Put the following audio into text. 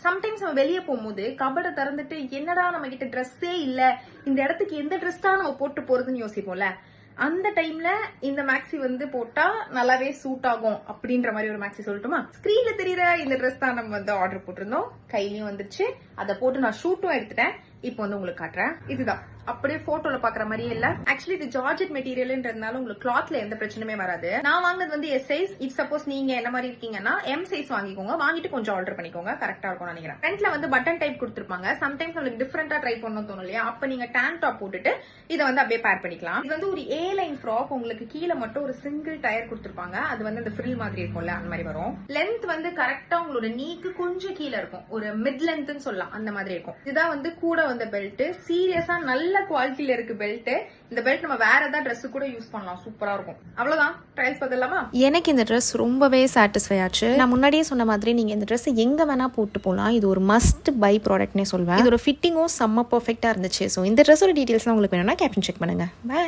Sometimes நம்ம வெளியே போகும்போது கபடை திறந்துட்டு என்னடா நம்ம கிட்ட ட்ரெஸ்ஸே இல்ல, இந்த இடத்துக்கு எந்த ட்ரெஸ் தான் நம்ம போட்டு போறதுன்னு யோசிப்போம்ல. அந்த டைம்ல இந்த மேக்ஸி வந்து போட்டா நல்லாவே சூட் ஆகும் அப்படின்ற மாதிரி ஒரு மேக்ஸி சொல்லட்டுமா? ஸ்கிரீன்ல தெரியற இந்த ட்ரெஸ் தான் நம்ம வந்து ஆர்டர் போட்டிருந்தோம், கையிலயும் வந்துருச்சு. அதை போட்டு நான் ஷூட்டும் எடுத்துட்டேன். இப்போ வந்து உங்களுக்கு காட்டுறேன். இதுதான் அப்படியே போட்டோல பாக்குற மாதிரியே இல்ல. ஆக்சுவலி இது ஜார்ஜெட் மெட்டீரியல்ன்றதுனால உங்களுக்கு கிளாத்ல எந்த பிரச்சனையுமே வராது. நான் வாங்கினது வந்து எஸ் சைஸ். இட் சப்போஸ் நீங்க என்ன மாதிரி இருக்கீங்கன்னா எம் சைஸ் வாங்கிக்கோங்க, வாங்கிட்டு கொஞ்சம் ஆர்டர் பண்ணிக்கோங்க, கரெக்டா இருக்கும் நினைக்கிறேன். ஃப்ரண்ட்ல வந்து பட்டன் டைப் கொடுத்துருப்பாங்க. சம்டைம்ஸ் உங்களுக்கு டிஃபரெண்டா ட்ரை பண்ணணும் தோணும் இல்லையா? அப்ப நீங்க டேன் டாப் போட்டுட்டு இதை வந்து அப்படியே பேர் பண்ணிக்கலாம். இது வந்து ஒரு ஏ லைன் ஃப்ராக். உங்களுக்கு கீழே மட்டும் ஒரு சிங்கிள் டயர் கொடுத்துருப்பாங்க. அது வந்து அந்த ஃப்ரில் மாதிரி இருக்கும்ல, அந்த மாதிரி வரும். லென்த் வந்து கரெக்டா உங்களோட நீக்கு கொஞ்சம் கீழே இருக்கும், ஒரு மிட் லென்த்னு சொல்லலாம், அந்த மாதிரி இருக்கும். இதுதான் வந்து கூட வந்த பெல்ட். சீரியஸா நல்ல குவாலிட்டியில இருக்கு பெல்ட். இந்த பெல்ட் நம்ம வேற ஏதாவது ட்ரெஸ் கூட யூஸ் பண்ணலாம், சூப்பரா இருக்கும். அவ்வளவுதான், ட்ரையல்ஸ் பார்த்துடலாமா? எனக்கு இந்த ட்ரெஸ் ரொம்பவே சாட்டிஸ்ஃபை ஆச்சு. நான் முன்னாடியே சொன்ன மாதிரி நீங்க இந்த ட்ரெஸ் எங்க வேணா போட்டு போகலாம். இது ஒரு மஸ்ட் பை ப்ராடக்ட்னே சொல்வேன். இதோட ஃபிட்டிங்கும் செம்ம பர்ஃபெக்டா இருந்துச்சு. ஸோ இந்த ட்ரெஸ்ஸோட டீடைல்ஸ் உங்களுக்கு வேணும்னா கேப்ஷன் செக் பண்ணுங்க. பை.